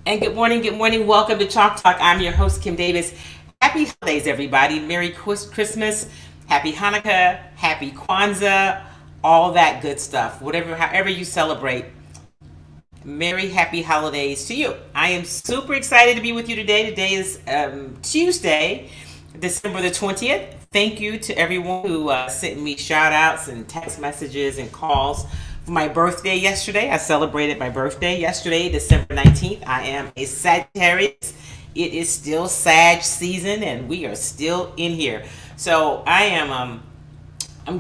And good morning, good morning. Welcome to Chalk Talk. I'm your host, Kim Davis. Happy holidays, everybody. Merry Christmas, Happy Hanukkah, Happy Kwanzaa, all that good stuff. However you celebrate, Merry Happy Holidays to you. I am super excited to be with you today. Today is Tuesday, December the 20th. Thank you to everyone who sent me shout outs and text messages and calls for my birthday yesterday. I celebrated my birthday yesterday, December 19th. I am a Sagittarius. It is still Sag season and we are still in here. So I'm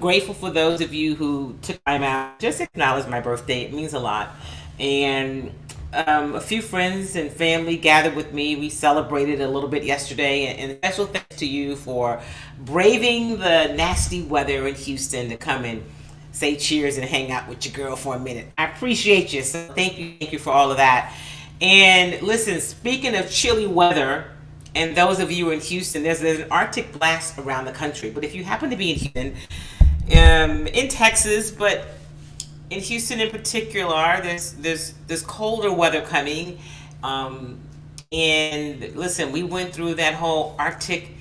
grateful for those of you who took time out just to acknowledge my birthday. It means a lot. And a few friends and family gathered with me. We celebrated a little bit yesterday, and special thanks to you for braving the nasty weather in Houston to come and say cheers and hang out with your girl for a minute. I appreciate you. So thank you for all of that. And listen, speaking of chilly weather, and those of you in Houston, there's an Arctic blast around the country. But if you happen to be in Houston, in Texas, but in Houston in particular, there's colder weather coming. And listen, we went through that whole Arctic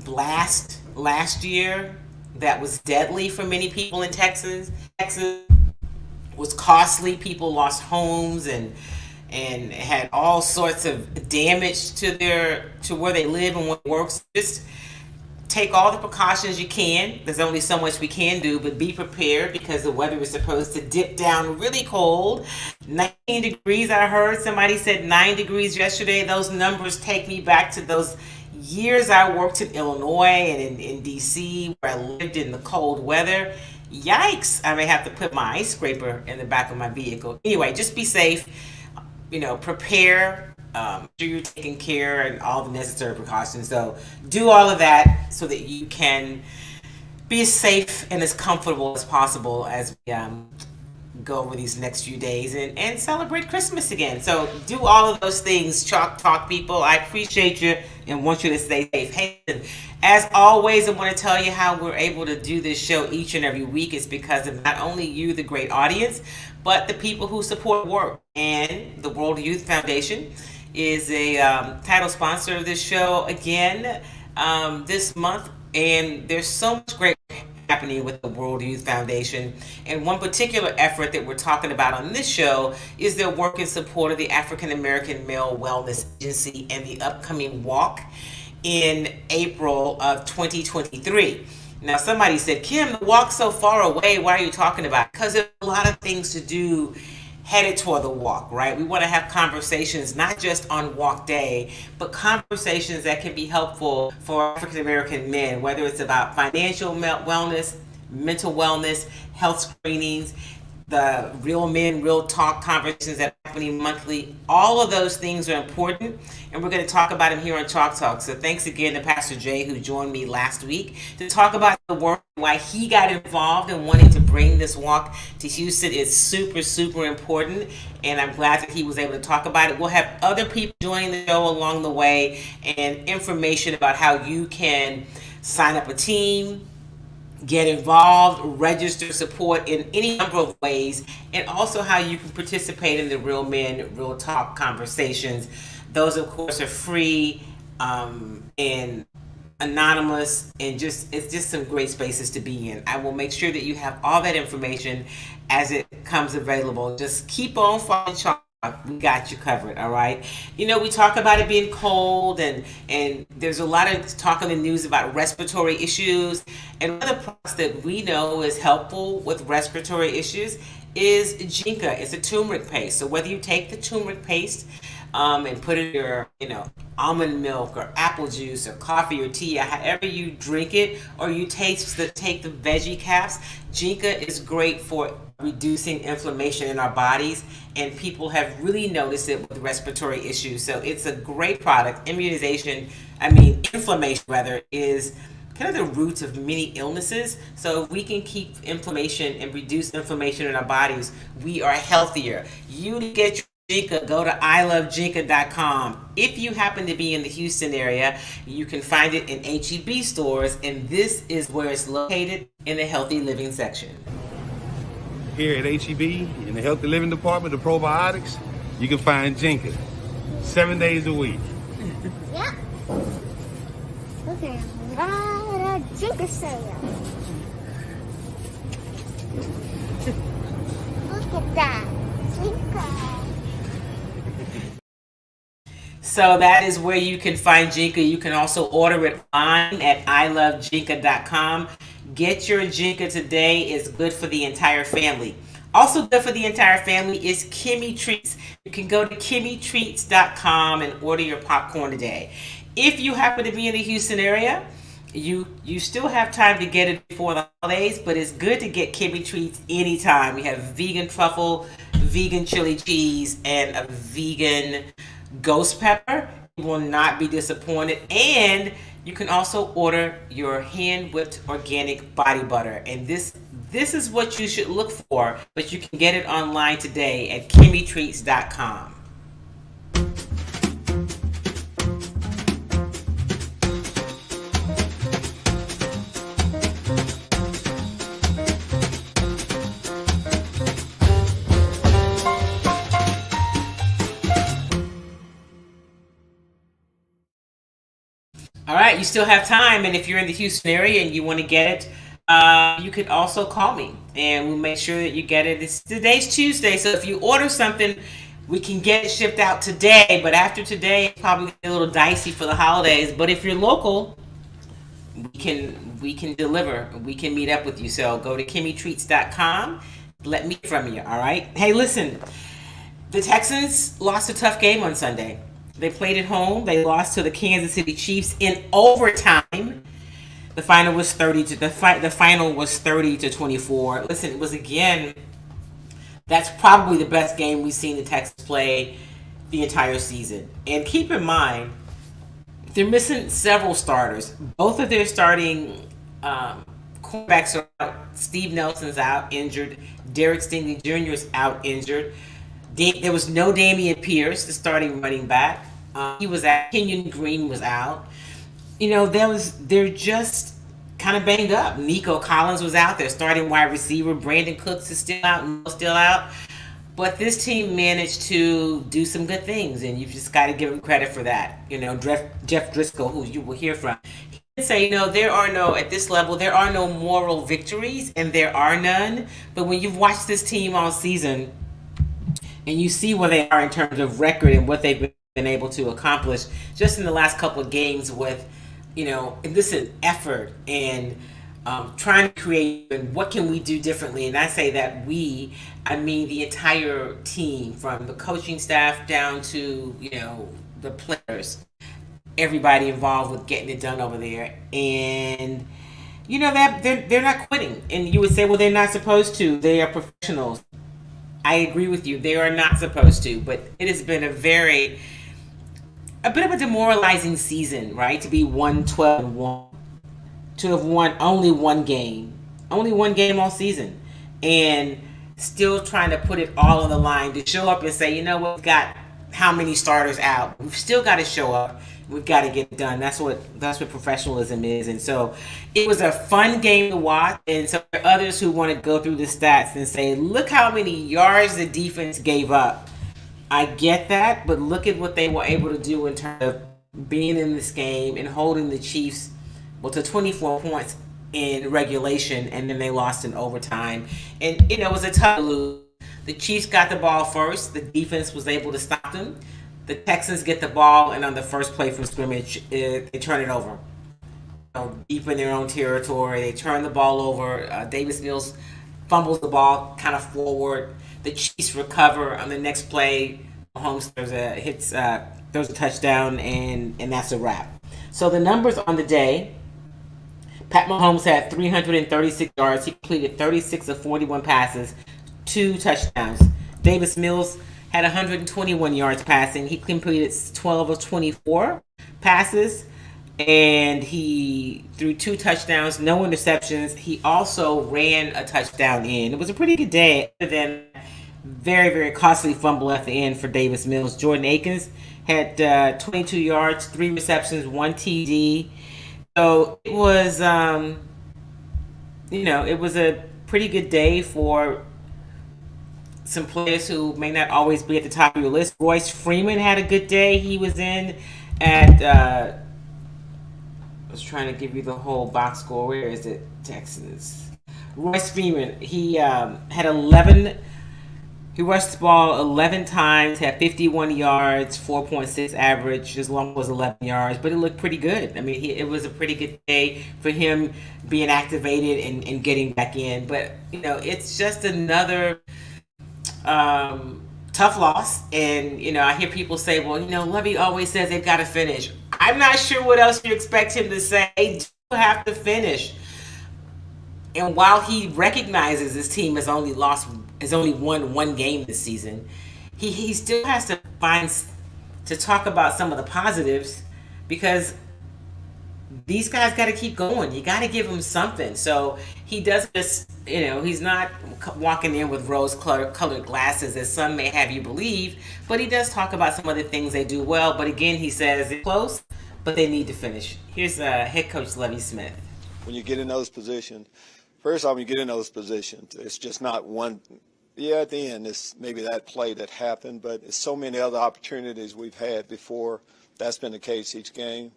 blast last year that was deadly for many people in Texas. Texas was costly. People lost homes and had all sorts of damage to where they live and what works. Just take all the precautions you can. There's only so much we can do, but be prepared because the weather is supposed to dip down really cold. 19 degrees, I heard somebody said 9 degrees yesterday. Those numbers take me back to those years I worked in Illinois and in DC where I lived in the cold weather. Yikes, I may have to put my ice scraper in the back of my vehicle. Anyway, just be safe, prepare. Sure you're taking care and all the necessary precautions. So do all of that so that you can be as safe and as comfortable as possible as we go over these next few days and celebrate Christmas again. So do all of those things, Chalk Talk people. I appreciate you and want you to stay safe. Hey, as always, I want to tell you how we're able to do this show each and every week is because of not only you, the great audience, but the people who support work. And the World Youth Foundation is a title sponsor of this show again this month, and there's so much great happening with the World Youth Foundation. And one particular effort that we're talking about on this show is their work in support of the African American Male Wellness Agency and the upcoming walk in April of 2023. Now somebody said, Kim, the walk's so far away, why are you talking about it? Because there's a lot of things to do headed toward the walk, right? We want to have conversations not just on walk day, but conversations that can be helpful for African American men, whether it's about financial wellness, mental wellness, health screenings, the real men, real talk conversations that are happening monthly. All of those things are important, and we're going to talk about them here on Chalk Talk. So thanks again to Pastor Jay, who joined me last week to talk about the work, why he got involved in wanting to bring this walk to Houston. Is super, super important, and I'm glad that he was able to talk about it. We'll have other people joining the show along the way and information about how you can sign up a team, get involved, register, support in any number of ways, and also how you can participate in the Real Men, Real Talk conversations. Those, of course, are free and anonymous, and it's just some great spaces to be in. I will make sure that you have all that information as it comes available. Just keep on following Chalk. We got you covered, all right? We talk about it being cold, and there's a lot of talk in the news about respiratory issues. And one of the products that we know is helpful with respiratory issues is Ginkgo. It's a turmeric paste. So whether you take the turmeric paste and put it in your, almond milk or apple juice or coffee or tea, however you drink it, or you take the veggie caps, Ginkgo is great for reducing inflammation in our bodies, and people have really noticed it with respiratory issues. So it's a great product. Inflammation rather, is kind of the root of many illnesses. So if we can keep inflammation and reduce inflammation in our bodies, we are healthier. You get your Ginkgo, go to iloveginkgo.com. If you happen to be in the Houston area, you can find it in H-E-B stores, and this is where it's located in the healthy living section. Here at H-E-B, in the healthy living department of probiotics, you can find Ginkgo. 7 days a week. Yep. Look at a lot of Jinka sale. Look at that. Jinka. So that is where you can find Jinka. You can also order it online at ilovejinka.com. Get your Jinka today. It's good for the entire family. Also good for the entire family is Kimmy Treats. You can go to kimmytreats.com and order your popcorn today. If you happen to be in the Houston area, you still have time to get it before the holidays, but it's good to get Kimmy Treats anytime. We have vegan truffle, vegan chili cheese, and a vegan ghost pepper. You will not be disappointed. And you can also order your hand whipped organic body butter. And this is what you should look for, but you can get it online today at kimmytreats.com. All right, you still have time, and if you're in the Houston area and you want to get it, you could also call me, and we'll make sure that you get it. Today's Tuesday, so if you order something, we can get it shipped out today. But after today, it's probably a little dicey for the holidays. But if you're local, we can deliver. We can meet up with you. So go to kimmytreats.com. Let me hear from you. All right. Hey, listen, the Texans lost a tough game on Sunday. They played at home. They lost to the Kansas City Chiefs in overtime. The final was 30 to 24. Listen, it was again. That's probably the best game we've seen the Texans play the entire season. And keep in mind, they're missing several starters. Both of their starting quarterbacks are out. Steve Nelson's out injured. Derek Stingley Jr. is out injured. There was no Dameon Pierce, the starting running back. He was out. Kenyon Green was out. They're just kind of banged up. Nico Collins was out there, starting wide receiver. Brandon Cooks is still out. But this team managed to do some good things, and you've just got to give them credit for that. Jeff Driskel, who you will hear from, he did say, at this level, there are no moral victories, and there are none. But when you've watched this team all season, and you see where they are in terms of record and what they've been able to accomplish just in the last couple of games with, and this is effort and trying to create and what can we do differently. And I say that I mean the entire team, from the coaching staff down to, the players, everybody involved with getting it done over there. And, that they're not quitting. And you would say, well, they're not supposed to. They are professionals. I agree with you. They are not supposed to, but it has been a bit of a demoralizing season, right? To be 1-12-1, to have won only one game all season, and still trying to put it all on the line to show up and say, we've got how many starters out. We've still got to show up. We've got to get it done. That's what professionalism is. And so it was a fun game to watch. And so there are others who want to go through the stats and say, look how many yards the defense gave up. I get that, but look at what they were able to do in terms of being in this game and holding the Chiefs to 24 points in regulation, and then they lost in overtime. And it was a tough lose. The Chiefs got the ball first. The defense was able to stop them. The Texans get the ball, and on the first play from scrimmage, they turn it over. Deep in their own territory, they turn the ball over. Davis Mills fumbles the ball kind of forward. The Chiefs recover on the next play. Mahomes throws a touchdown, and that's a wrap. So the numbers on the day: Pat Mahomes had 336 yards. He completed 36 of 41 passes, 2 touchdowns. Davis Mills had 121 yards passing. He completed 12 of 24 passes, and he threw 2 touchdowns, no interceptions. He also ran a touchdown in. It was a pretty good day, other than very, very costly fumble at the end for Davis Mills. Jordan Akins had 22 yards, 3 receptions, 1 TD. So it was, it was a pretty good day for some players who may not always be at the top of your list. Royce Freeman had a good day. He was in at. I was trying to give you the whole box score. Where is it? Texans. Royce Freeman. He had 11. He rushed the ball 11 times, had 51 yards, 4.6 average. His long was 11 yards, but it looked pretty good. I mean, it was a pretty good day for him being activated and getting back in. But, it's just another tough loss. And, I hear people say, well, Lovie always says they've got to finish. I'm not sure what else you expect him to say. They do have to finish. And while he recognizes his team has only won one game this season, he still has to talk about some of the positives, because these guys got to keep going. You got to give them something. So he doesn't just, he's not walking in with rose-colored glasses, as some may have you believe, but he does talk about some of the things they do well. But again, he says they're close, but they need to finish. Here's head coach Lovie Smith. When you get in those positions, first off, when you get in those positions, it's just not one. Yeah, at the end, it's maybe that play that happened, but it's so many other opportunities we've had before. That's been the case each game.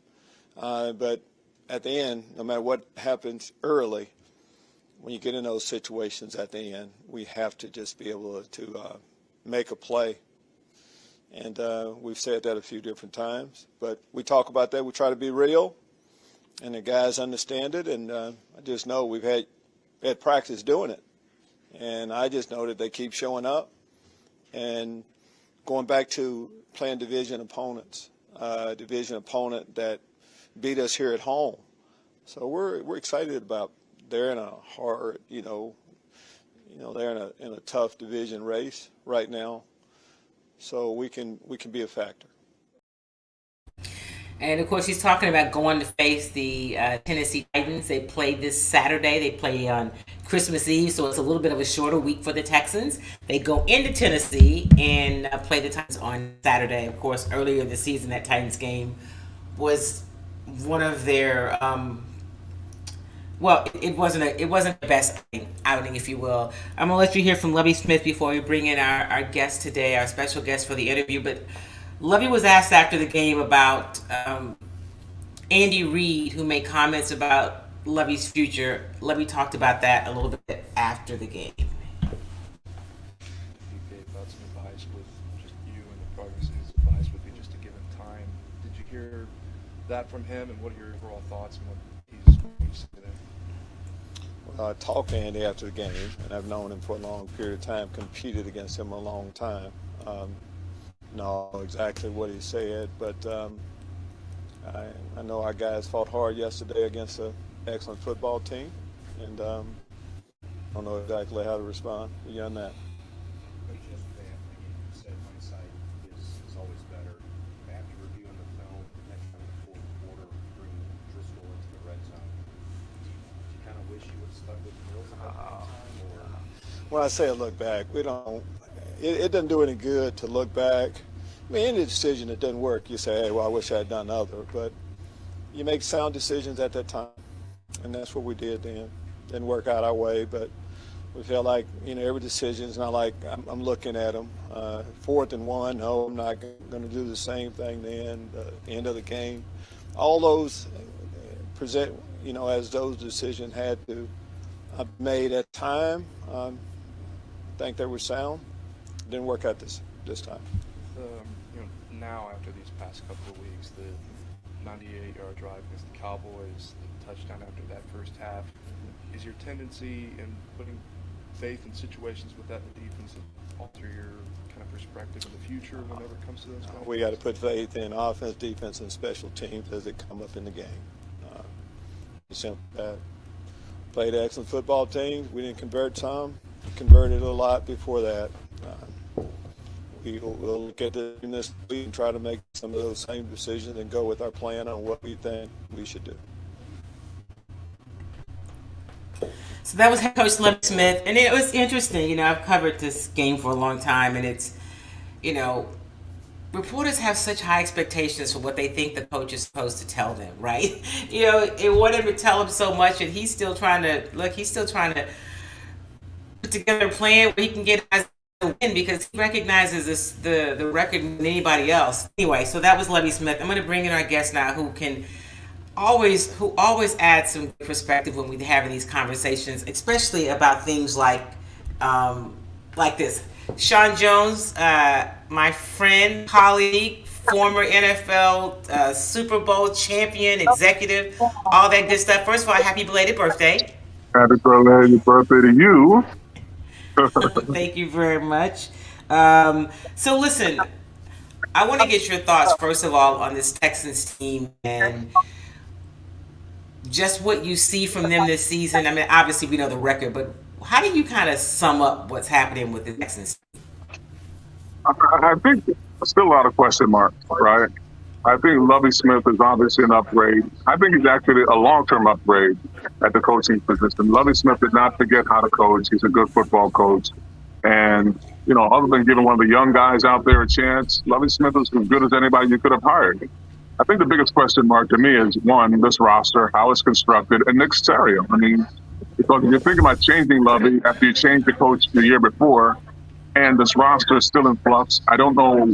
But at the end, no matter what happens early, when you get in those situations at the end, we have to just be able to make a play. And we've said that a few different times. But we talk about that. We try to be real, and the guys understand it. And I just know we've had practice doing it. And I just know that they keep showing up and going back to playing division opponents, division opponent that beat us here at home. So we're excited about. They're in a hard, they're in a tough division race right now. So we can be a factor. And of course, he's talking about going to face the Tennessee Titans. They play this Saturday. They play on Christmas Eve, so it's a little bit of a shorter week for the Texans. They go into Tennessee and play the Titans on Saturday. Of course, earlier this season, that Titans game was one of their it wasn't the best outing, if you will. I'm gonna let you hear from Lovie Smith before we bring in our guest today, our special guest for the interview. But Lovie was asked after the game about Andy Reid, who made comments about Lovie's future. Lovie talked about that a little bit after the game. He gave out some advice with just you and the progress of his advice would be just to give him time. Did you hear that from him, and what are your overall thoughts on what he's going to say there? Well, I talked to Andy after the game, and I've known him for a long period of time, competed against him a long time. Know exactly what he said, but I know our guys fought hard yesterday against an excellent football team, and I don't know exactly how to respond beyond that. Coach, yesterday after the game, you said hindsight is always better. After reviewing the film, next time in the fourth quarter, bring Driskel into the red zone. Do you kind of wish you would have stuck with Mills at that time? Or? When I say a look back, we don't. It doesn't do any good to look back. I mean, any decision that doesn't work, you say, hey, well, I wish I had done other. But you make sound decisions at that time, and that's what we did then. Didn't work out our way, but we felt like, every decision is not like I'm looking at them. 4th and 1, no, I'm not going to do the same thing then, the end of the game. All those present, as those decisions had to made at time, I think they were sound. Didn't work out this time. Now after these past couple of weeks, the 98-yard drive against the Cowboys, the touchdown after that first half, is your tendency in putting faith in situations with that in the defense to alter your kind of perspective in the future whenever it comes to those kinds of We got to put faith in offense, defense, and special teams as they come up in the game. Played an excellent football team. We didn't convert some. We converted a lot before that. We'll look at this week and try to make some of those same decisions and go with our plan on what we think we should do. So that was head coach Lovie Smith, and it was interesting. I've covered this game for a long time, and it's, reporters have such high expectations for what they think the coach is supposed to tell them, right? It want him to tell them so much, and he's still trying to put together a plan where he can get guys to win because he recognizes the record than anybody else. Anyway, so that was Lovie Smith. I'm going to bring in our guest now who always adds some perspective when we're having these conversations, especially about things like this. Sean Jones, my friend, colleague, former NFL Super Bowl champion, executive, all that good stuff. First of all, happy belated birthday. Happy belated birthday to you. Thank you very much. So listen, I want to get your thoughts, first of all, on this Texans team and just what you see from them this season. I mean, obviously we know the record, but how do you kind of sum up what's happening with the Texans? I think there's still a lot of question marks, right? I think Lovie Smith is obviously an upgrade. I think he's actually a long-term upgrade at the coaching position. Lovie Smith did not forget how to coach. He's a good football coach. And, other than giving one of the young guys out there a chance, Lovie Smith is as good as anybody you could have hired. I think the biggest question mark to me is, one, this roster, how it's constructed, and Nick Caserio. I mean, because if you're thinking about changing Lovie after you changed the coach the year before, and this roster is still in flux, I don't know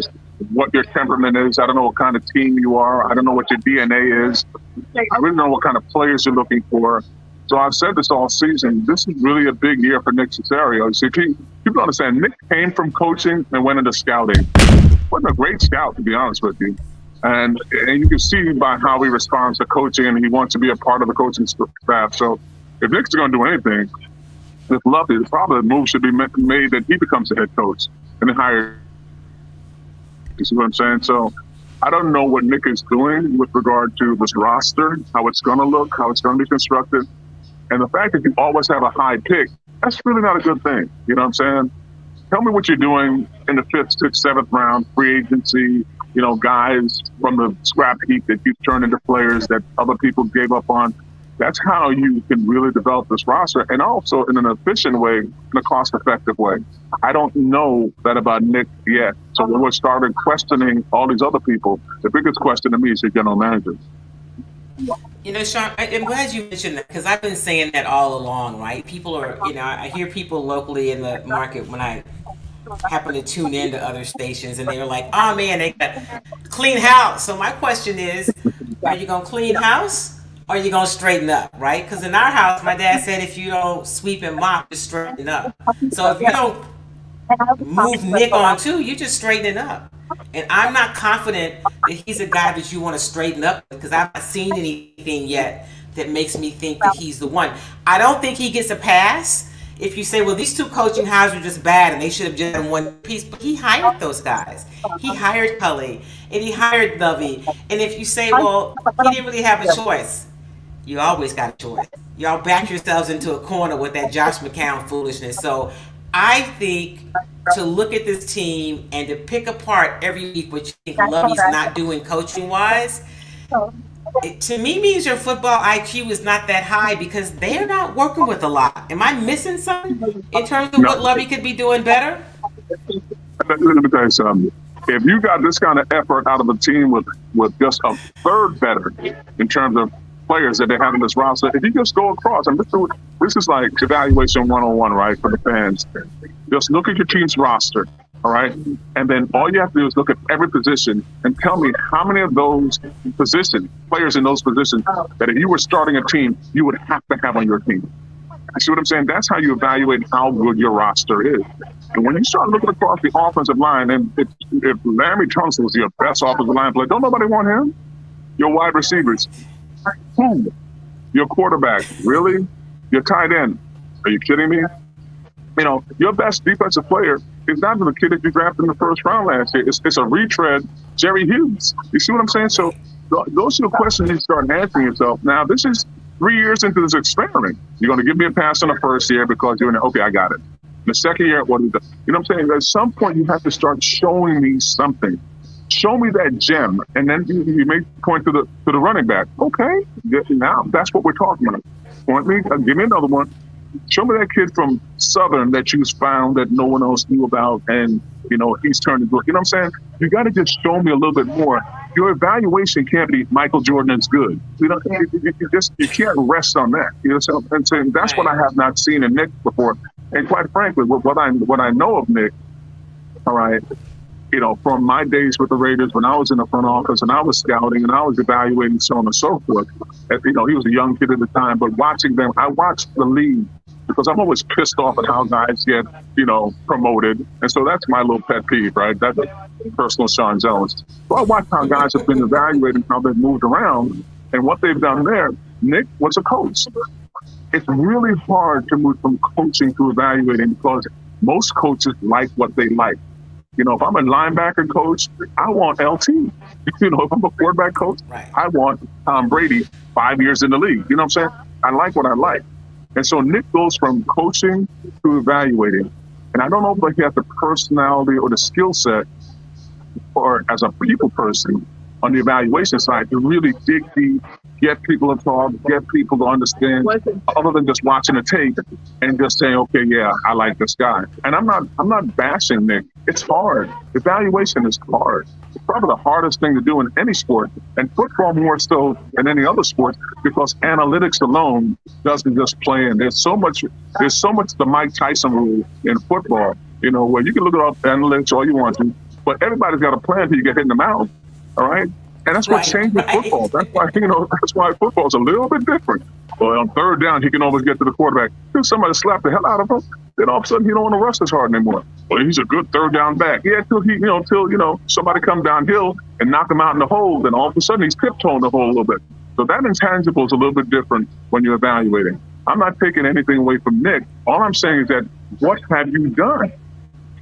what your temperament is. I don't know what kind of team you are. I don't know what your DNA is. I really don't know what kind of players you're looking for. So I've said this all season. This is really a big year for Nick Caserio. See, people understand, Nick came from coaching and went into scouting. Wasn't a great scout, to be honest with you. And you can see by how he responds to coaching, and he wants to be a part of the coaching staff. So if Nick's going to do anything, with Lovie, probably the move should be made that he becomes the head coach and then hire. You see what I'm saying? So I don't know what Nick is doing with regard to this roster, how it's going to look, how it's going to be constructed. And the fact that you always have a high pick, that's really not a good thing. You know what I'm saying? Tell me what you're doing in the 5th, 6th, 7th round, free agency, guys from the scrap heap that you've turned into players that other people gave up on. That's how you can really develop this roster, and also in an efficient way, in a cost-effective way. I don't know that about Nick yet. So when we started questioning all these other people, the biggest question to me is your general manager. Sean, I'm glad you mentioned that because I've been saying that all along, right? People are, I hear people locally in the market when I happen to tune into other stations, and they're like, oh man, they got clean house. So my question is, are you going to clean house? Or are you going to straighten up, right? Because in our house, my dad said if you don't sweep and mop, just straighten up. So if you don't move Nick on too, you're just straightening up. And I'm not confident that he's a guy that you want to straighten up because I've not seen anything yet that makes me think that he's the one. I don't think he gets a pass if you say, well, these two coaching hires were just bad and they should have just done one piece. But he hired those guys. He hired Cully and he hired Lovie. And if you say, well, he didn't really have a choice, you always got a choice. Y'all back yourselves into a corner with that Josh McCown foolishness. So I think to look at this team and to pick apart every week what you think Lovie's not doing coaching-wise, it to me means your football IQ is not that high because they're not working with a lot. Am I missing something in terms of what Lovie could be doing better? Let me tell you something. If you got this kind of effort out of a team with just a third better in terms of players that they have in this roster, if you just go across, and this is like evaluation 101, right, for the fans. Just look at your team's roster, all right? And then all you have to do is look at every position and tell me how many of those players in those positions, that if you were starting a team, you would have to have on your team. You see what I'm saying? That's how you evaluate how good your roster is. And when you start looking across the offensive line, and if Larry Tunsil was your best offensive line player, don't nobody want him? Your wide receivers. Who? Your quarterback. Really? Your tight end. Are you kidding me? Your best defensive player is not the kid that you drafted in the first round last year. It's a retread, Jerry Hughes. You see what I'm saying? So those are the questions you start answering yourself. Now, this is 3 years into this experiment. You're going to give me a pass in the first year because you're in okay, I got it. In the second year, what is it? You know what I'm saying? At some point, you have to start showing me something. Show me that gem, and then you may point to the running back. Okay, now that's what we're talking about. Point me, give me another one. Show me that kid from Southern that you found that no one else knew about, and he's turned into. You know what I'm saying? You got to just show me a little bit more. Your evaluation can't be Michael Jordan is good. You can't rest on that. You know what I'm saying? That's what I have not seen in Nick before. And quite frankly, what I know of Nick, all right, from my days with the Raiders when I was in the front office and I was scouting and I was evaluating so on and so forth. And, he was a young kid at the time, but watching them, I watched the league because I'm always pissed off at how guys get, promoted. And so that's my little pet peeve, right? That's personal Sean Jones. So I watched how guys have been evaluated, how they've moved around and what they've done there. Nick was a coach. It's really hard to move from coaching to evaluating because most coaches like what they like. If I'm a linebacker coach, I want LT. If I'm a quarterback coach, Right. I want Tom Brady 5 years in the league. You know what I'm saying? I like what I like. And so Nick goes from coaching to evaluating. And I don't know if he has the personality or the skill set or as a people person on the evaluation side to really dig deep, get people to talk, get people to understand, other than just watching a tape and just saying, okay, yeah, I like this guy. And I'm not bashing Nick. It's hard. Evaluation is hard. It's probably the hardest thing to do in any sport, and football more so than any other sport, because analytics alone doesn't just play in. There's so much the Mike Tyson rule in football, where you can look at all analytics all you want to, but everybody's got a plan until you get hit in the mouth. All right. And that's what changes football. That's why football is a little bit different. Well, on third down, he can always get to the quarterback. If somebody slap the hell out of him, then all of a sudden he don't want to rush as hard anymore. Well, he's a good third down back. Yeah, till somebody come downhill and knock him out in the hole, then all of a sudden he's tiptoeing the hole a little bit. So that intangible is a little bit different when you're evaluating. I'm not taking anything away from Nick. All I'm saying is that what have you done?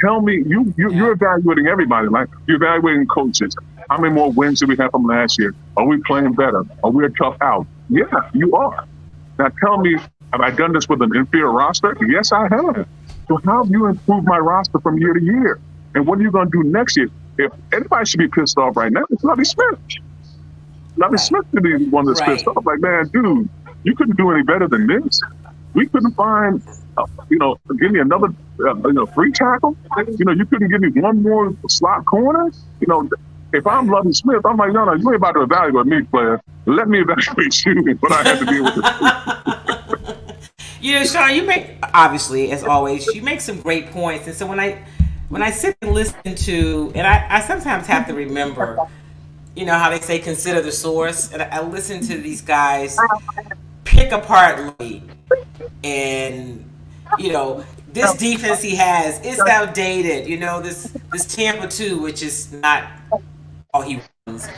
Tell me, you're evaluating everybody. Like, you're evaluating coaches. How many more wins did we have from last year? Are we playing better? Are we a tough out? Yeah, you are. Now tell me, have I done this with an inferior roster? Yes, I have. So how have you improved my roster from year to year? And what are you going to do next year? If anybody should be pissed off right now, it's Lovie Smith. Lovie Smith should be the one that's pissed off. Like, man, dude, you couldn't do any better than this. We couldn't find, give me another, free tackle. You couldn't give me one more slot corner. If I'm Lovie Smith, I'm like, no, you ain't about to evaluate me, player. Let me evaluate you and what I have to deal with. Sean, you make, obviously, as always, you make some great points. And so when I sit and listen to, and I sometimes have to remember, how they say consider the source. And I listen to these guys pick apart Lee. And, this defense he has, it's outdated. This Tampa 2, which is not all he runs.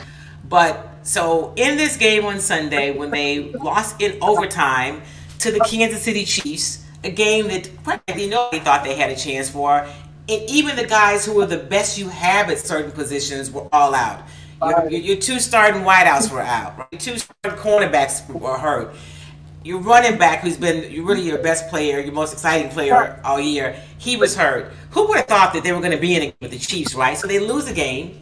But so in this game on Sunday, when they lost in overtime to the Kansas City Chiefs, a game that practically nobody thought they had a chance for, and even the guys who were the best you have at certain positions were all out. Your two starting wideouts were out. Right? Your two starting cornerbacks were hurt. Your running back, who's been really your best player, your most exciting player all year, he was hurt. Who would have thought that they were going to be in a game with the Chiefs, right? So they lose the game.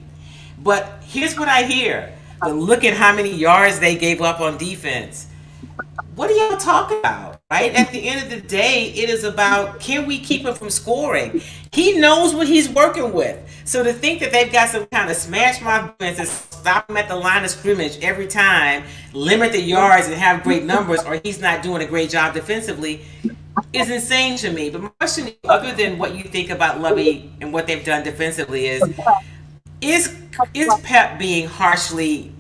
But here's what I hear. Look at how many yards they gave up on defense. What are y'all talking about, right? At the end of the day, it is about, can we keep him from scoring? He knows what he's working with. So to think that they've got some kind of smash mouth defense to stop him at the line of scrimmage every time, limit the yards and have great numbers, or he's not doing a great job defensively, is insane to me. But my question, other than what you think about Lovie and what they've done defensively, is Pep being harshly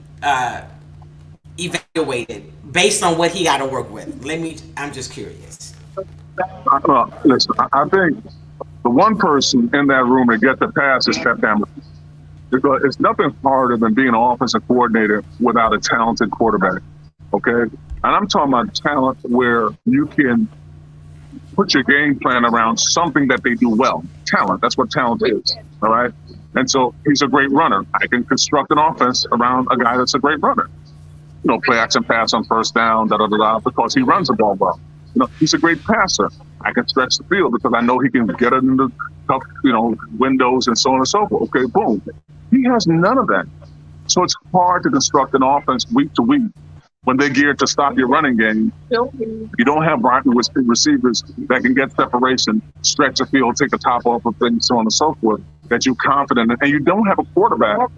evaluated based on what he got to work with? I'm just curious. Listen, I think the one person in that room that gets the pass is Pep Hamilton. Because it's nothing harder than being an offensive coordinator without a talented quarterback. Okay? And I'm talking about talent where you can put your game plan around something that they do well. Talent. That's what talent is. All right? And so he's a great runner. I can construct an offense around a guy that's a great runner. Play action pass on first down, because he runs the ball well. He's a great passer. I can stretch the field because I know he can get it in the tough, windows and so on and so forth. Okay, boom. He has none of that. So it's hard to construct an offense week to week when they're geared to stop your running game. You don't have receivers that can get separation, stretch the field, take the top off of things, so on and so forth, that you're confident in. And you don't have a quarterback.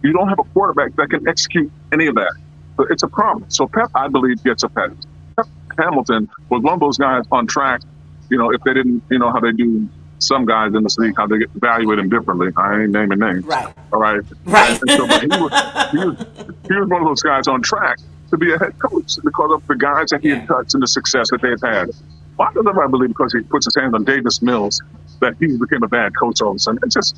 You don't have a quarterback that can execute any of that. So it's a problem. So Pep, I believe, gets a pass. Pep Hamilton was one of those guys on track, if they didn't, how they do some guys in this league, how they get evaluated differently. I ain't naming names. Right. All right. Right. And so, but he was one of those guys on track to be a head coach because of the guys that he had touched and the success that they've had. Why does everybody believe because he puts his hands on Davis Mills that he became a bad coach all of a sudden? It's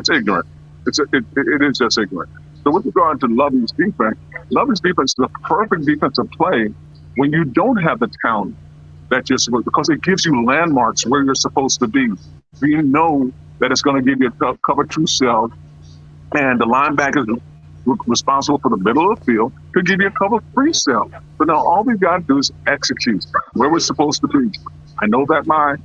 ignorant. It is just ignorant. So with regard to Lovie's defense is the perfect defensive play when you don't have the talent that you're supposed, because it gives you landmarks where you're supposed to be. You know that it's going to give you a cover two cell, and the linebacker is responsible for the middle of the field to give you a cover three cell. But now all we got to do is execute where we're supposed to be. I know that my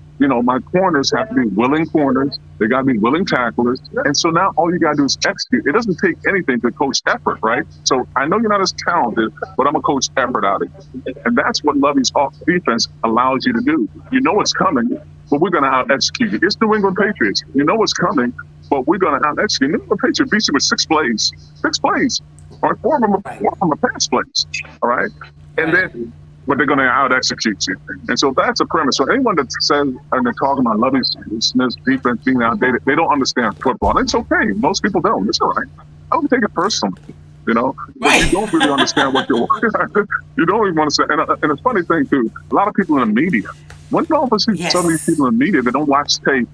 corners have to be willing corners. They got to be willing tacklers. And so now all you got to do is execute. It doesn't take anything to coach effort, right? So I know you're not as talented, but I'm going to coach effort out of it. And that's what Lovie's defense allows you to do. You know it's coming, but we're going to out-execute you. It's New England Patriots. You know it's coming, but we're going to out-execute. New England Patriots beat you with 6 plays. 6 plays. Or 4 of them are pass plays. All right? And then, but they're going to out-execute you. And so that's a premise. So anyone that says, and they're talking about Lovie Smith's defense being outdated, they don't understand football. And it's okay. Most people don't. It's all right. I don't take it personally, But you don't really understand what you're you don't even want to say. And a funny thing, too, a lot of people in the media, when you all see some of these people in the media that don't watch tape,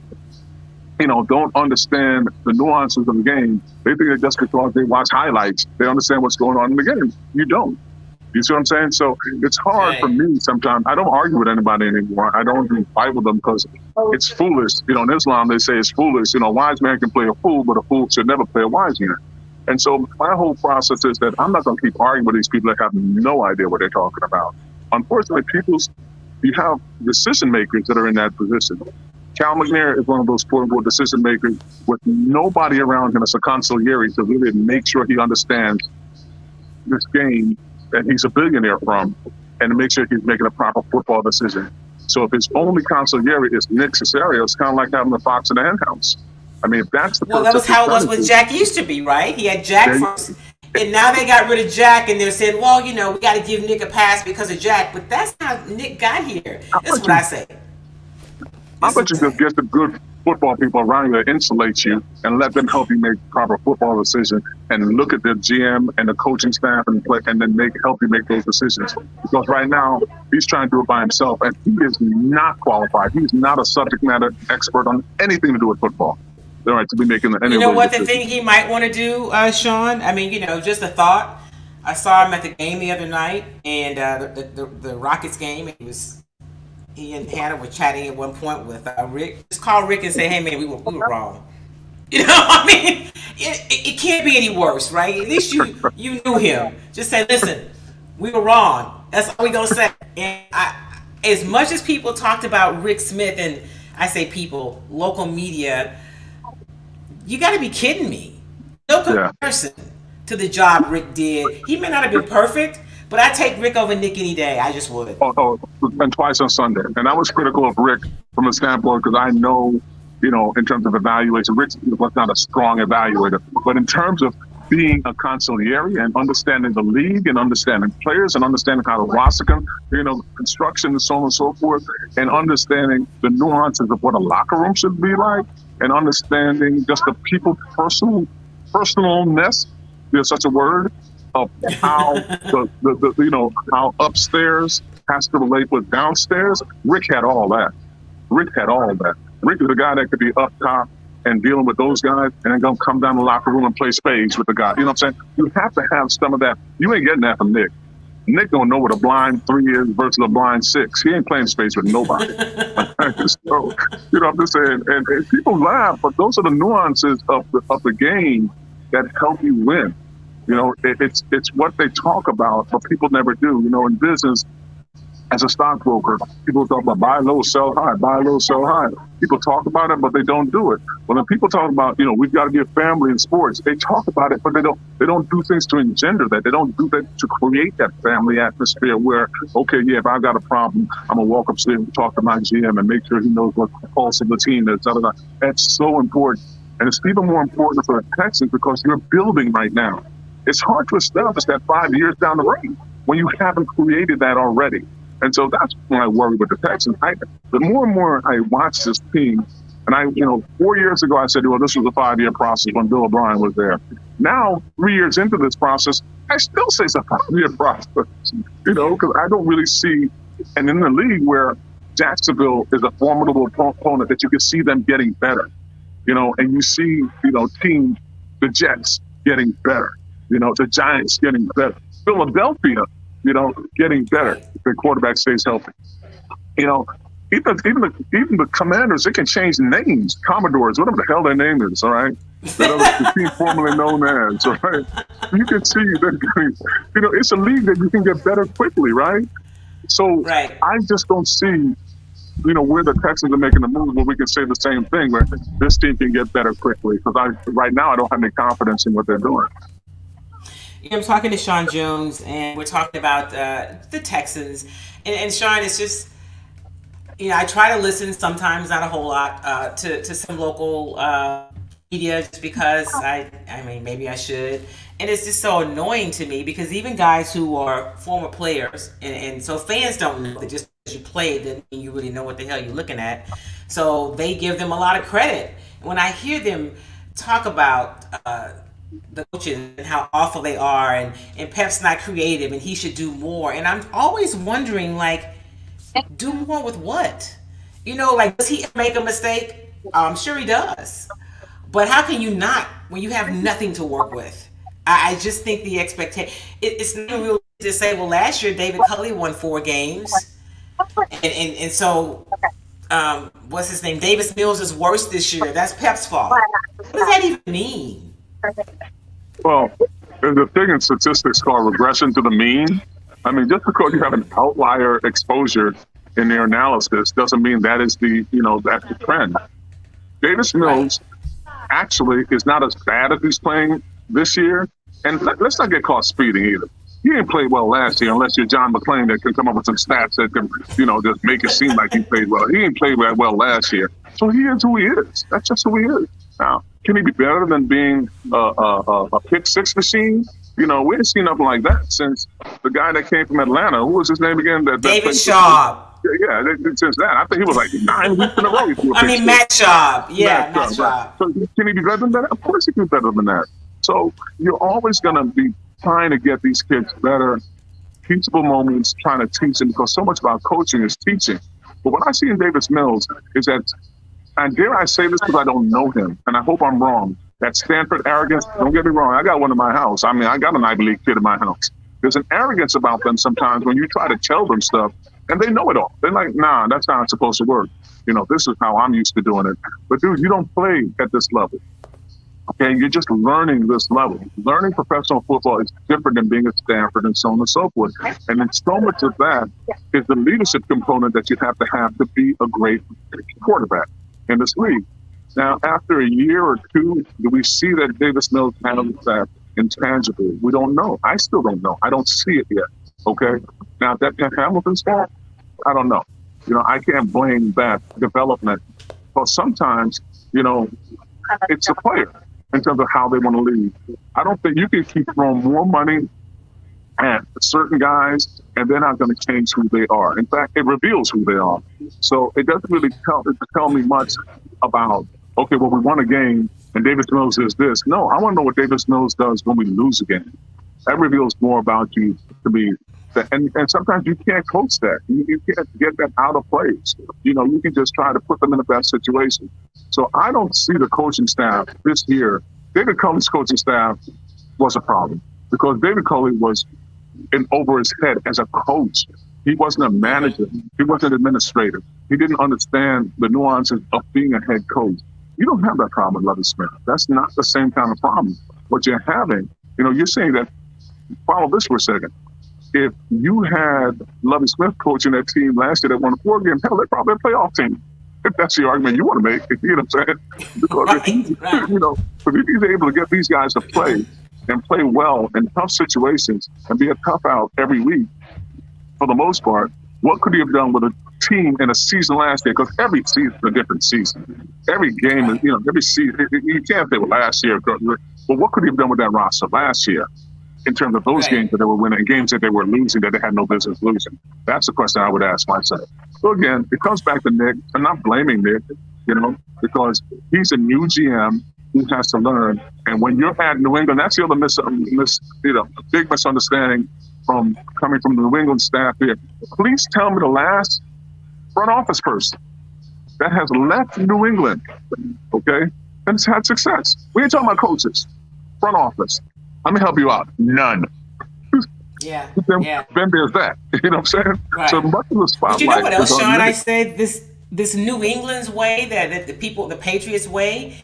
don't understand the nuances of the game, they think that just because they watch highlights, they understand what's going on in the game. You don't. You see what I'm saying? So it's hard for me sometimes. I don't argue with anybody anymore. I don't even fight with them because it's foolish. In Islam, they say it's foolish. A wise man can play a fool, but a fool should never play a wise man. And so my whole process is that I'm not going to keep arguing with these people that have no idea what they're talking about. Unfortunately, you have decision makers that are in that position. Cal McNair is one of those quote-unquote decision makers with nobody around him as a consigliere to really make sure he understands this game that he's a billionaire from, and to make sure he's making a proper football decision. So if his only consigliere is Nick Caserio, it's kind of like having a fox in the hen house. I mean, if that's the that was how it was with Jack used to be, right? He had Jack first, and now they got rid of Jack, and they're saying, well, we got to give Nick a pass because of Jack, but that's how Nick got here. That's what I say. I bet you just get the good football people around you that insulate you and let them help you make proper football decisions and look at the GM and the coaching staff and then help you make those decisions. Because right now, he's trying to do it by himself, and he is not qualified. He's not a subject matter expert on anything to do with football. All right, to be making any. The thing he might want to do, Sean? I mean, just a thought. I saw him at the game the other night, and the Rockets game. He and Hannah were chatting at one point with Rick. Just call Rick and say, "Hey, man, we were wrong." It can't be any worse, right? At least you knew him. Just say, "Listen, we were wrong." That's all we gonna say. And as much as people talked about Rick Smith, and I say people, local media, you got to be kidding me. No comparison to the job Rick did. He may not have been perfect, but I take Rick over Nick any day. I just would. And twice on Sunday. And I was critical of Rick from the standpoint because I know, in terms of evaluation, Rick was not a strong evaluator. But in terms of being a consigliere and understanding the league and understanding players and understanding how to roster construction and so on and so forth, and understanding the nuances of what a locker room should be like, and understanding just the people's personalness, there's such a word, of how how upstairs has to relate with downstairs. Rick had all that. Rick is the guy that could be up top and dealing with those guys and then gonna come down the locker room and play spades with the guy. You know what I'm saying? You have to have some of that. You ain't getting that from Nick. Nick don't know what a blind 3 is versus a blind 6. He ain't playing spades with nobody. So, I'm just saying, and people laugh, but those are the nuances of the game that help you win. It's what they talk about, but people never do. In business, as a stockbroker, people talk about buy low, sell high, buy low, sell high. People talk about it, but they don't do it. When the people talk about, we've got to give family in sports, they talk about it, but they don't do things to engender that. They don't do that to create that family atmosphere where, if I've got a problem, I'm going to walk upstairs and talk to my GM and make sure he knows what the pulse of the team is. That's so important. And it's even more important for the Texans because you're building right now. It's hard to establish that 5 years down the road when you haven't created that already. And so that's when I worry with the Texans. The more and more I watch this team, And 4 years ago, I said, well, this was a 5-year process when Bill O'Brien was there. Now, 3 years into this process, I still say it's a 5-year process, because I don't really see, and in the league where Jacksonville is a formidable opponent that you can see them getting better, and you see, teams, the Jets getting better, the Giants getting better, Philadelphia, getting better if the quarterback stays healthy. Even the Commanders, they can change names, Commodores, whatever the hell their name is, all right? The team formerly known as, all right? You can see that, it's a league that you can get better quickly, right? So I just don't see, where the Texans are making the move where we can say the same thing, where this team can get better quickly. Because right now I don't have any confidence in what they're doing. I'm talking to Sean Jones, and we're talking about the Texans. And Sean, it's just, I try to listen sometimes, not a whole lot, to some local media just because I mean, maybe I should. And it's just so annoying to me because even guys who are former players, and so fans don't know that just because you played doesn't mean you really know what the hell you're looking at. So they give them a lot of credit. When I hear them talk about the coaches and how awful they are, and Pep's not creative and he should do more, and I'm always wondering, do more with what? Does he make a mistake? I'm sure he does. But how can you not when you have nothing to work with? I just think the expectation, it's not real to say, well, last year David Culley won 4 games. And so, what's his name? Davis Mills is worse this year. That's Pep's fault. What does that even mean? Well, there's a thing in statistics called regression to the mean. I mean, just because you have an outlier exposure in their analysis doesn't mean that is that's the trend. Davis Mills actually is not as bad as he's playing this year. And let's not get caught speeding either. He didn't play well last year unless you're John McClain that can come up with some stats that can, just make it seem like he played well. He didn't play that well last year. So he is who he is. That's just who he is. Now, can he be better than being a pick six machine? We ain't seen nothing like that since the guy that came from Atlanta. Who was his name again? David Schaub. Yeah, since that. I think he was like 9 weeks in a row. Matt Schaub. Yeah, Matt Schaub. Right. So can he be better than that? Of course he can be better than that. So you're always going to be trying to get these kids better, teachable moments, trying to teach them, because so much about coaching is teaching. But what I see in Davis Mills is that, and dare I say this because I don't know him, and I hope I'm wrong, that Stanford arrogance, don't get me wrong, I got one in my house. I mean, I got an Ivy League kid in my house. There's an arrogance about them sometimes when you try to tell them stuff, and they know it all. They're like, nah, that's not supposed to work. This is how I'm used to doing it. But dude, you don't play at this level. Okay, you're just learning this level. Learning professional football is different than being at Stanford and so on and so forth. And then so much of that is the leadership component that you have to be a great quarterback in this league. Now, after a year or two, do we see that Davis Mills handles that intangibly? We don't know. I still don't know. I don't see it yet. Okay. Now, that Hamilton's fault, I don't know. I can't blame that development. Because sometimes, it's a player in terms of how they want to lead. I don't think you can keep throwing more money at certain guys and they're not going to change who they are. In fact, it reveals who they are. So it doesn't really tell me much about, okay, well, we won a game and Davis Mills is this. No, I want to know what Davis Mills does when we lose a game. That reveals more about you to me. And sometimes you can't coach that. You can't get that out of place. You can just try to put them in the best situation. So I don't see the coaching staff this year. David Culley's coaching staff was a problem because David Culley was in over his head as a coach. He wasn't a manager. He wasn't an administrator. He didn't understand the nuances of being a head coach. You don't have that problem with Lovie Smith. That's not the same kind of problem. What you're having, you're saying that, follow this for a second. If you had Lovie Smith coaching that team last year that won 4 games, hell, they're probably a playoff team. If that's the argument you want to make, you know what I'm saying? Because if he's able to get these guys to play and play well in tough situations and be a tough out every week, for the most part, what could he have done with a team in a season last year? Because every season is a different season. Every game is, every season, you can't say, well, last year, but what could he have done with that roster last year? In terms of those games that they were winning, games that they were losing that they had no business losing. That's the question I would ask myself. So again, it comes back to Nick. I'm not blaming Nick. because he's a new GM who has to learn. And when you're at New England, that's the other big misunderstanding from coming from the New England staff here. Please tell me the last front office person that has left New England, okay, and has had success. We ain't talking about coaches, front office. Let me help you out. None. Yeah. Then there's that. You know what I'm saying? Right. So much of the spotlight. But you know what else, is on Sean? me. I said this New England's way, that the Patriots way.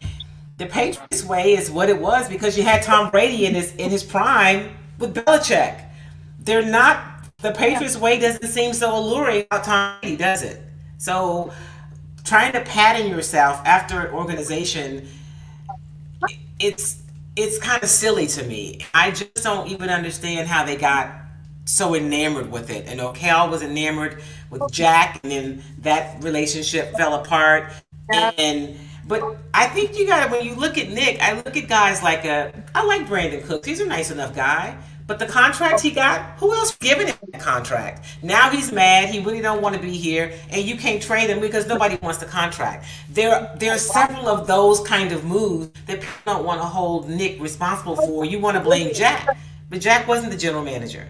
The Patriots way is what it was because you had Tom Brady in his prime with Belichick. They're not. The Patriots way doesn't seem so alluring about Tom Brady, does it? So trying to pattern yourself after an organization, it's kind of silly to me. I just don't even understand how they got so enamored with it. And Cal was enamored with Jack, and then that relationship fell apart. But I think you got to, when you look at Nick, I look at guys like I like Brandon Cooks. He's a nice enough guy. But the contract he got, who else giving him that contract? Now he's mad. He really don't want to be here, and you can't trade him because nobody wants the contract. There are several of those kind of moves that people don't want to hold Nick responsible for. You want to blame Jack, but Jack wasn't the general manager,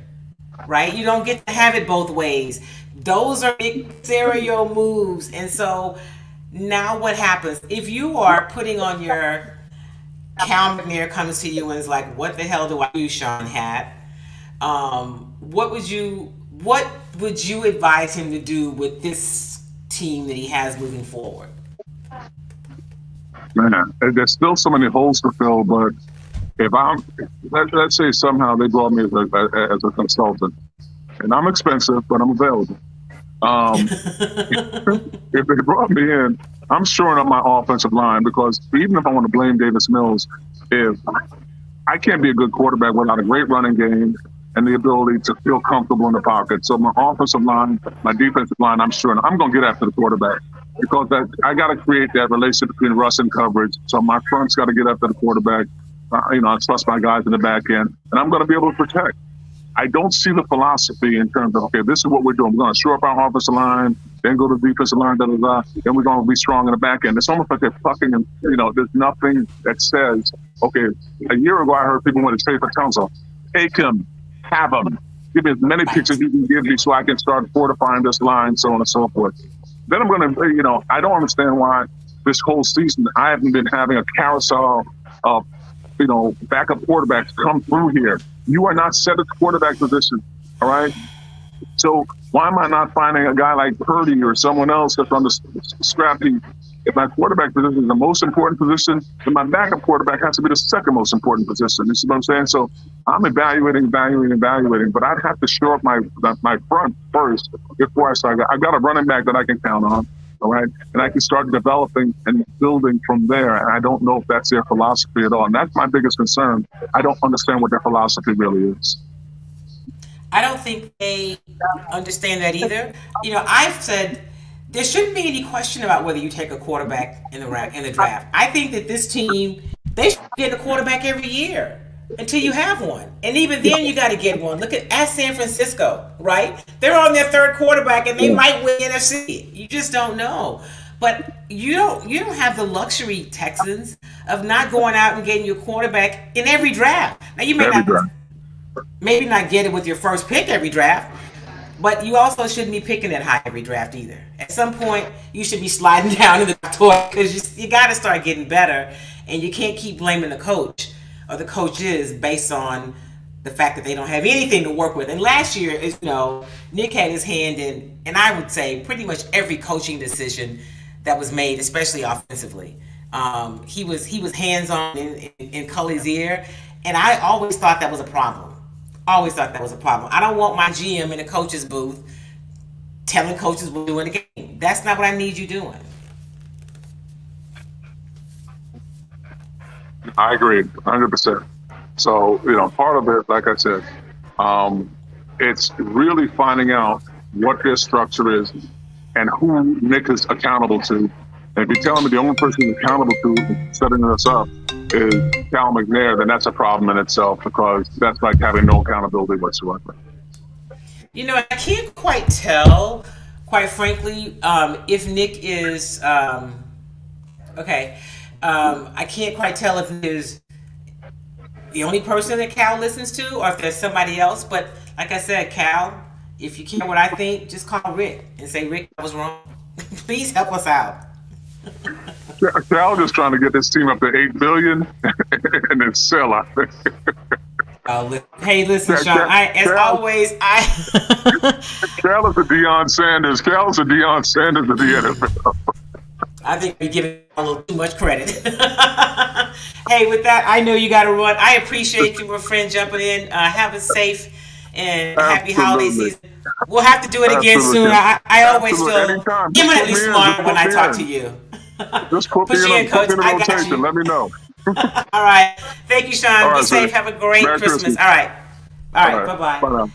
right? You don't get to have it both ways. Those are big scenario moves, and so now what happens if you are putting on your Cal McNair comes to you and is like, "What the hell do I do, Sean hat?" What would you advise him to do with this team that he has moving forward? Man, there's still so many holes to fill. But if let's say somehow they brought me as a consultant, and I'm expensive, but I'm available. If they brought me in, I'm shoring up my offensive line because even if I want to blame Davis Mills, if I can't be a good quarterback without a great running game and the ability to feel comfortable in the pocket. So my offensive line, my defensive line, I'm sure I'm going to get after the quarterback because I got to create that relationship between Russ and coverage. So my front's got to get after the quarterback. I trust my guys in the back end, and I'm going to be able to protect. I don't see the philosophy in terms of, okay, this is what we're doing. We're going to shore up our offensive line, then go to the defensive line, then we're going to be strong in the back end. It's almost like they're plucking, and there's nothing that says, okay, a year ago I heard people want to trade for Townsend. Take him, have him, give me as many pictures you can give me so I can start fortifying this line, so on and so forth. Then I'm going to, I don't understand why this whole season I haven't been having a carousel of, backup quarterbacks come through here. You are not set at the quarterback position, all right? So why am I not finding a guy like Purdy or someone else that's on the scrappy? If my quarterback position is the most important position, then my backup quarterback has to be the second most important position. You see what I'm saying? So I'm evaluating, but I'd have to shore up my front first before I start. I've got a running back that I can count on, all right? And I can start developing and building from there. And I don't know if that's their philosophy at all. And that's my biggest concern. I don't understand what their philosophy really is. I don't think they understand that either. I've said there shouldn't be any question about whether you take a quarterback in the draft. I think that this team, they should get a quarterback every year until you have one. And even then you got to get one. Look at San Francisco, right? They're on their third quarterback and they might win NFC. You just don't know. But you don't have the luxury, Texans, of not going out and getting your quarterback in every draft. Now you may maybe not get it with your first pick every draft, but you also shouldn't be picking it high every draft either. At some point, you should be sliding down in the toilet because you got to start getting better, and you can't keep blaming the coach or the coaches based on the fact that they don't have anything to work with. And last year, Nick had his hand in, and I would say pretty much every coaching decision that was made, especially offensively. He was hands-on in Cully's ear, and I always thought that was a problem. I don't want my GM in the coach's booth telling coaches what to do in the game. That's not what I need you doing. I agree, 100%. So, part of it, like I said, it's really finding out what their structure is and who Nick is accountable to. And if you're telling me the only person he's accountable to setting us up is Cal McNair, then that's a problem in itself because that's like having no accountability whatsoever. I can't quite tell, quite frankly, if Nick is Okay. I can't quite tell if there's the only person that Cal listens to or if there's somebody else. But like I said, Cal, if you care what I think, just call Rick and say, Rick, I was wrong. Please help us out. Cal just trying to get this team up to $8 billion and then sell out. Hey, listen, Sean. Always, Cal is a Deion Sanders. Cal is a Deion Sanders of the NFL. I think we're giving a little too much credit. Hey, with that, I know you got to run. I appreciate you, my friend, jumping in. Have a safe and happy holiday season. We'll have to do it again soon. I always feel imminently smart when I talk to you. Just put me in the rotation. Let me know. All right. Thank you, Sean. Be safe. Have a great Merry Christmas. All right. Bye-bye. Bye-bye.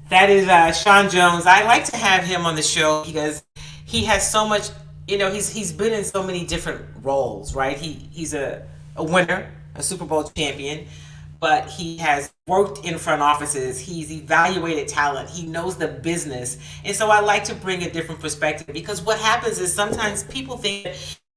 That is Sean Jones. I like to have him on the show because he has so much, he's been in so many different roles, right? He's a winner, a Super Bowl champion, but he has worked in front offices. He's evaluated talent. He knows the business. And so I like to bring a different perspective because what happens is sometimes people think,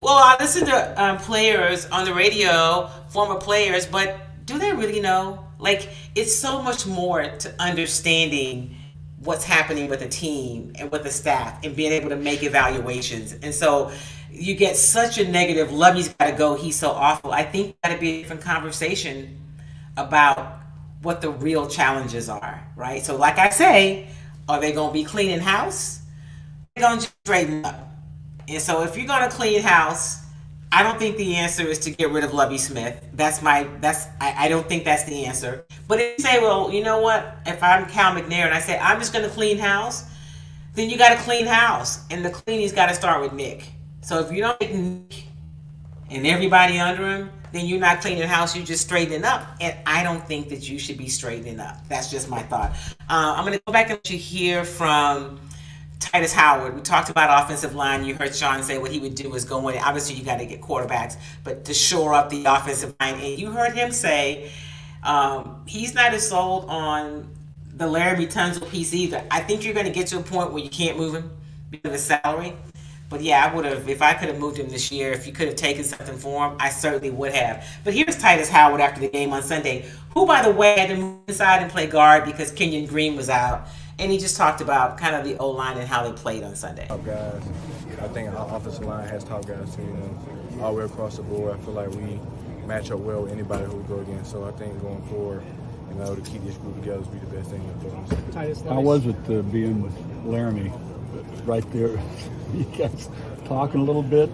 well, I listen to players on the radio, former players, but do they really know? Like, it's so much more to understanding what's happening with the team and with the staff and being able to make evaluations. And so you get such a negative, Lovey's got to go, he's so awful. I think got to be a different conversation about what the real challenges are, right? So like I say, are they going to be cleaning house? They're going to straighten up. And so if you're going to clean house, I don't think the answer is to get rid of Lovie Smith. I don't think that's the answer. But if you say, well, you know what? If I'm Cal McNair and I say, I'm just going to clean house, then you got to clean house. And the cleaning's got to start with Nick. So if you don't make Nick and everybody under him, then you're not cleaning house, you're just straightening up. And I don't think that you should be straightening up. That's just my thought. I'm going to go back and let you hear from Titus Howard. We talked about offensive line. You heard Sean say what he would do is go in. Obviously, you got to get quarterbacks, but to shore up the offensive line. And you heard him say he's not as sold on the Laramie Tunsil piece either. I think you're going to get to a point where you can't move him because of his salary. But yeah, I would have, if I could have moved him this year, if you could have taken something for him, I certainly would have. But here's Titus Howard after the game on Sunday, who, by the way, had to move inside and play guard because Kenyon Green was out. And he just talked about kind of the O-line and how they played on Sunday. Top guys. I think our offensive line has top guys too, all the way across the board. I feel like we match up well with anybody who we go against. So I think going forward, to keep this group together would be the best thing for us. How was it being with Laramie right there? You guys talking a little bit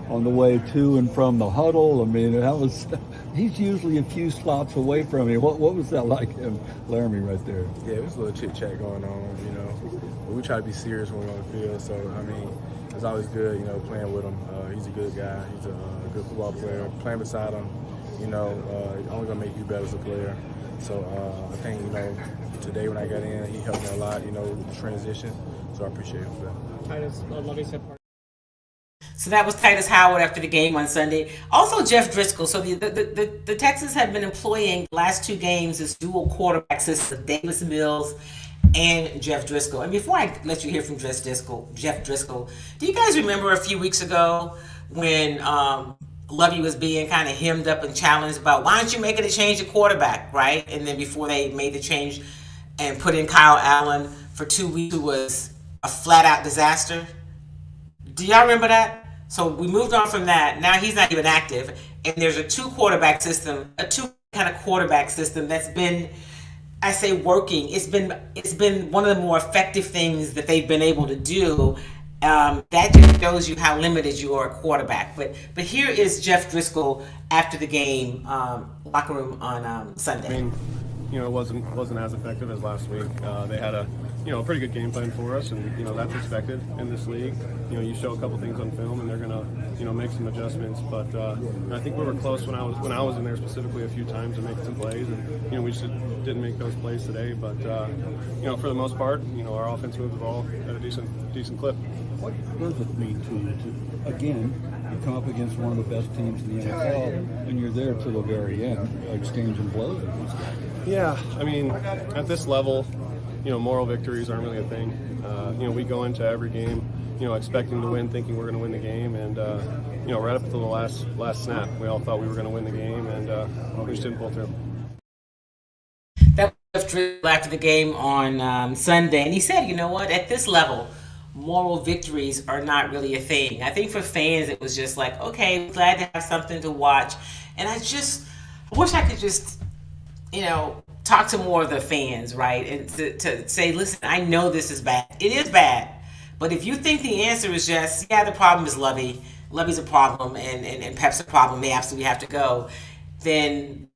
on the way to and from the huddle. I mean, he's usually a few slots away from me. What was that like in Laramie right there? Yeah, it was a little chit chat going on, But we try to be serious when we're on the field. So I mean, it's always good, playing with him. He's a good guy. He's a good football player. Playing beside him, only gonna make you better as a player. So I think today when I got in, he helped me a lot. With the transition. So I appreciate him for that. Titus, Lovie said. So that was Titus Howard after the game on Sunday. Also Jeff Driskel. So the Texans have been employing the last two games this dual quarterback system, Davis Mills and Jeff Driskel. And before I let you hear from Jeff Driskel, do you guys remember a few weeks ago when Lovie was being kind of hemmed up and challenged about why aren't you making a change at quarterback, right? And then before they made the change and put in Kyle Allen for 2 weeks, who was a flat-out disaster. Do y'all remember that? So we moved on from that. Now he's not even active, and there's a two quarterback system that's been, I say, working. It's been one of the more effective things that they've been able to do. That just shows you how limited you are at quarterback. But here is Jeff Driskel after the game locker room on Sunday. I mean, it wasn't as effective as last week. They had a pretty good game plan for us, and that's expected in this league. You show a couple things on film, and they're gonna make some adjustments. But I think we were close when I was in there specifically a few times to make some plays, and we just didn't make those plays today. But for the most part, our offense moved the ball at a decent clip. What does it mean to again, you come up against one of the best teams in the NFL, and you're there to the very end, exchanging blows with these guys? Yeah, I mean, at this level, moral victories aren't really a thing. We go into every game, expecting to win, thinking we're going to win the game, and right up to the last snap, we all thought we were going to win the game, and we just didn't pull through. That was Jeff Driskel after the game on Sunday, and he said, you know what, at this level, moral victories are not really a thing. I think for fans, it was just like, okay, glad to have something to watch. And I wish I could just, talk to more of the fans, right? And to say, listen, I know this is bad. It is bad. But if you think the answer is just, yeah, the problem is Lovie. Lovie's a problem and Pep's a problem. They absolutely have to go. Then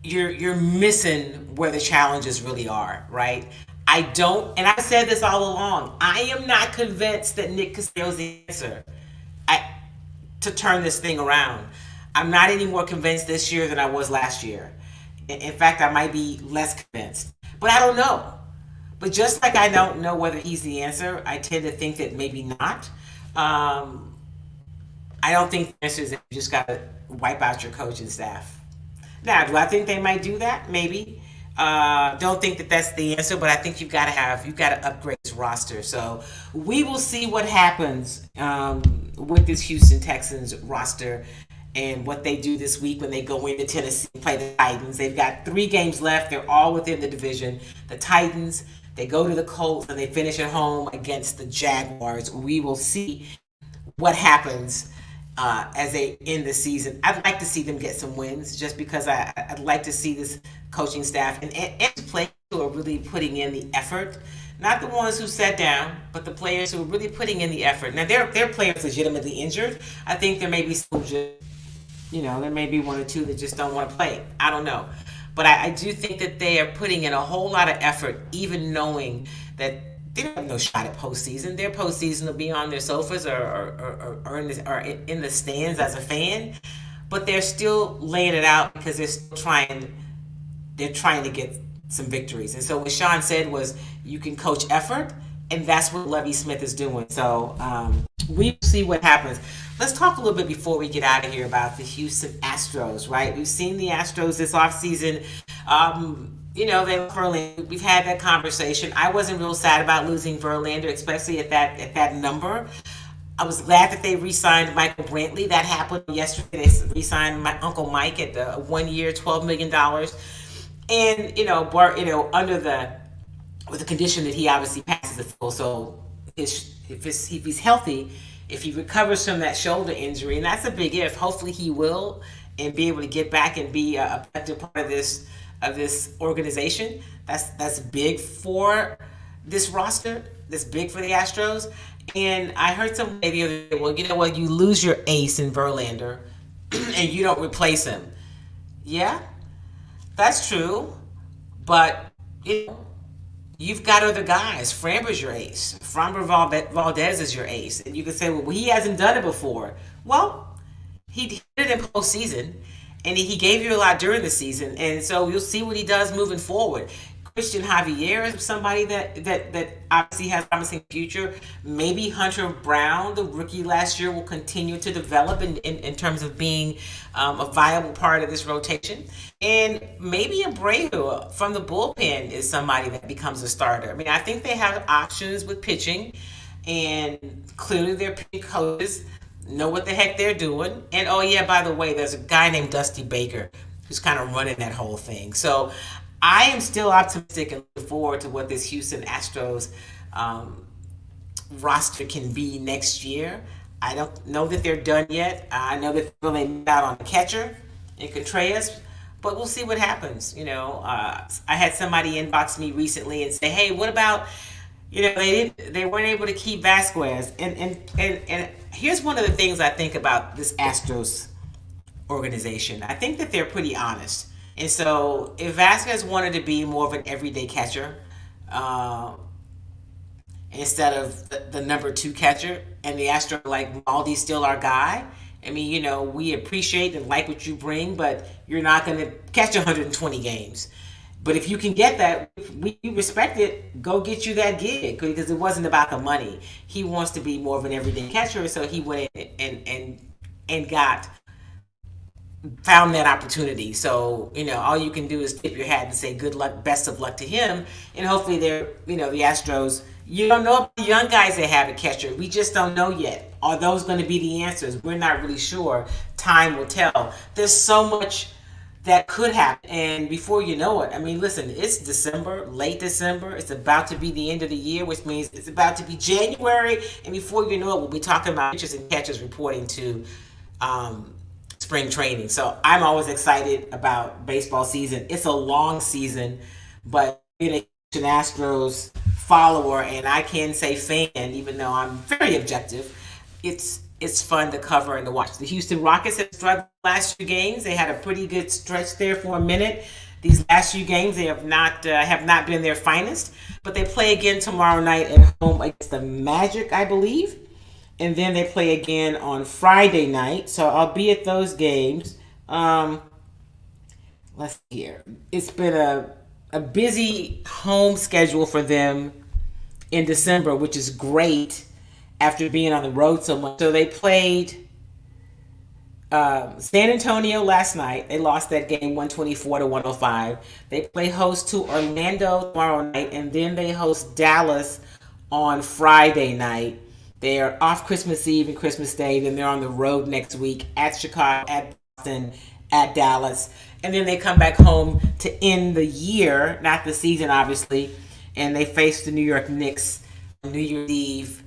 you're missing where the challenges really are, right? I don't, and I said this all along, I am not convinced that Nick Castella's the answer to turn this thing around. I'm not any more convinced this year than I was last year. In fact, I might be less convinced. But I don't know. But just like I don't know whether he's the answer, I tend to think that maybe not. I don't think the answer is that you just got to wipe out your coaching staff. Now, do I think they might do that? Maybe. Don't think that that's the answer, but I think you've got to upgrade this roster. So we will see what happens with this Houston Texans roster and what they do this week when they go into Tennessee and play the Titans. They've got 3 games left. They're all within the division. The Titans, they go to the Colts, and they finish at home against the Jaguars. We will see what happens as they end the season. I'd like to see them get some wins just because I'd like to see this coaching staff and players who are really putting in the effort. Not the ones who sat down, but the players who are really putting in the effort. Now, there are players legitimately injured. I think there may be some, there may be 1 or 2 that just don't want to play. I don't know. But I do think that they are putting in a whole lot of effort, even knowing that they have no shot at postseason. Their postseason will be on their sofas or in the stands as a fan. But they're still laying it out because they're still trying to get some victories. And so what Sean said was, you can coach effort, and that's what Lovie Smith is doing. So we'll see what happens. Let's talk a little bit before we get out of here about the Houston Astros, right? We've seen the Astros this offseason. They lost Verlander. We've had that conversation. I wasn't real sad about losing Verlander, especially at that number. I was glad that they re-signed Michael Brantley. That happened yesterday. They re-signed my Uncle Mike at 1 year, $12 million. And, with the condition that he obviously passes the full. So if he's healthy, if he recovers from that shoulder injury, and that's a big if, hopefully he will, and be able to get back and be a effective part of this organization. That's big for this roster. That's big for the Astros. And I heard somebody the other day, well, you know what, you lose your ace in Verlander and you don't replace him. Yeah, that's true. But you've got other guys. Framber's your ace. Framber Valdez is your ace. And you can say, well, he hasn't done it before. Well, he did it in postseason, and he gave you a lot during the season. And so you'll see what he does moving forward. Christian Javier is somebody that obviously has a promising future. Maybe Hunter Brown, the rookie last year, will continue to develop in terms of being a viable part of this rotation. And maybe Abreu from the bullpen is somebody that becomes a starter. I mean, I think they have options with pitching, and clearly their pitching coaches know what the heck they're doing. And oh yeah, by the way, there's a guy named Dusty Baker who's kind of running that whole thing. So I am still optimistic and looking forward to what this Houston Astros roster can be next year. I don't know that they're done yet. I know that they're really out on the catcher in Contreras, but we'll see what happens. I had somebody inbox me recently and say, hey, what about, they weren't able to keep Vasquez. And here's one of the things I think about this Astros organization. I think that they're pretty honest. And so if Vasquez wanted to be more of an everyday catcher instead of the number 2 catcher, and the Astros like, Maldi's still our guy, I mean, we appreciate and like what you bring, but you're not going to catch 120 games. But if you can get that, we respect it. Go get you that gig, because it wasn't about the money. He wants to be more of an everyday catcher, so he went in and found that opportunity. So, all you can do is tip your hat and say good luck, best of luck to him. And hopefully the Astros You don't know about the young guys that have a catcher. We just don't know yet. Are those going to be the answers? We're not really sure. Time will tell. There's so much that could happen. And before you know it, I mean, listen, it's December, late December. It's about to be the end of the year, which means it's about to be January. And before you know it, we'll be talking about pitchers and catchers reporting to spring training. So I'm always excited about baseball season. It's a long season, but being a Houston Astros follower, and I can say fan, even though I'm very objective, it's fun to cover and to watch. The Houston Rockets have struggled the last few games. They had a pretty good stretch there for a minute. These last few games, they have not been their finest, but they play again tomorrow night at home against the Magic, I believe, and then they play again on Friday night. So I'll be at those games. Let's see here. It's been a busy home schedule for them in December, which is great after being on the road so much. So they played San Antonio last night. They lost that game 124-105. They play host to Orlando tomorrow night, and then they host Dallas on Friday night. They are off Christmas Eve and Christmas Day. Then they're on the road next week at Chicago, at Boston, at Dallas. And then they come back home to end the year, not the season, obviously. And they face the New York Knicks on New Year's Eve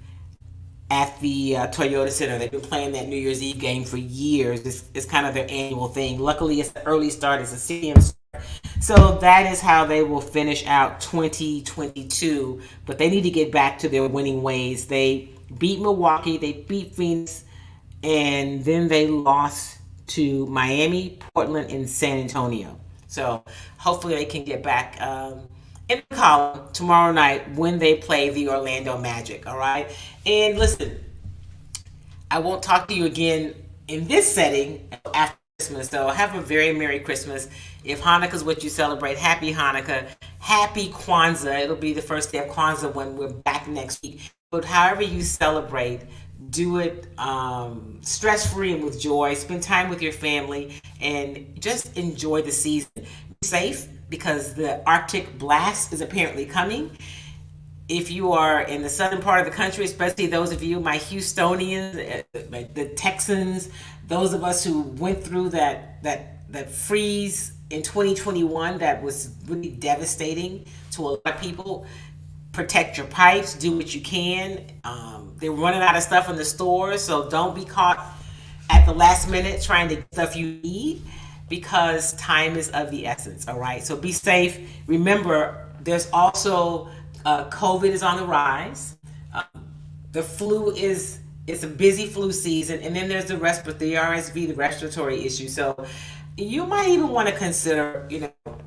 at the Toyota Center. They've been playing that New Year's Eve game for years. It's kind of their annual thing. Luckily, it's the early start. It's a stadium start. So that is how they will finish out 2022. But they need to get back to their winning ways. They beat Milwaukee. They beat Phoenix. And then they lost to Miami, Portland, and San Antonio. So hopefully they can get back in the column tomorrow night when they play the Orlando Magic, all right? And listen, I won't talk to you again in this setting after Christmas, so have a very Merry Christmas. If Hanukkah's what you celebrate, Happy Hanukkah, Happy Kwanzaa. It'll be the first day of Kwanzaa when we're back next week. But however you celebrate, do it stress-free and with joy. Spend time with your family and just enjoy the season. Be safe, because the Arctic blast is apparently coming. If you are in the southern part of the country, especially those of you, my Houstonians, the Texans, those of us who went through that freeze in 2021 that was really devastating to a lot of people, protect your pipes, do what you can. They're running out of stuff in the stores, so don't be caught at the last minute trying to get stuff you need, because time is of the essence, all right? So be safe. Remember, there's also COVID is on the rise. The flu it's a busy flu season, and then there's the RSV, the respiratory issue. So you might even want to consider,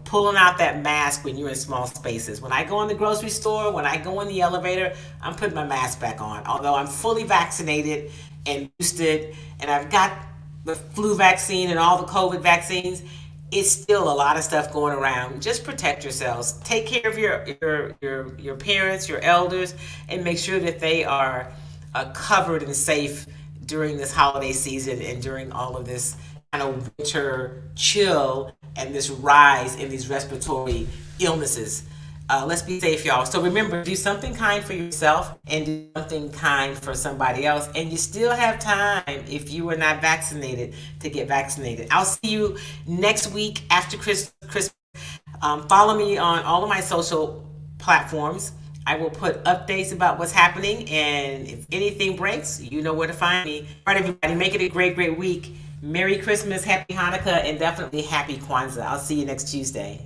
pulling out that mask when you're in small spaces. When I go in the grocery store, when I go in the elevator, I'm putting my mask back on. Although I'm fully vaccinated and boosted, and I've got the flu vaccine and all the COVID vaccines, it's still a lot of stuff going around. Just protect yourselves. Take care of your parents, your elders, and make sure that they are covered and safe during this holiday season and during all of this kind of winter chill and this rise in these respiratory illnesses. Let's be safe, y'all. So remember, do something kind for yourself and do something kind for somebody else. And you still have time, if you are not vaccinated, to get vaccinated. I'll see you next week after Christmas. Follow me on all of my social platforms. I will put updates about what's happening. And if anything breaks, you know where to find me. All right, everybody, make it a great, great week. Merry Christmas, Happy Hanukkah, and definitely Happy Kwanzaa. I'll see you next Tuesday.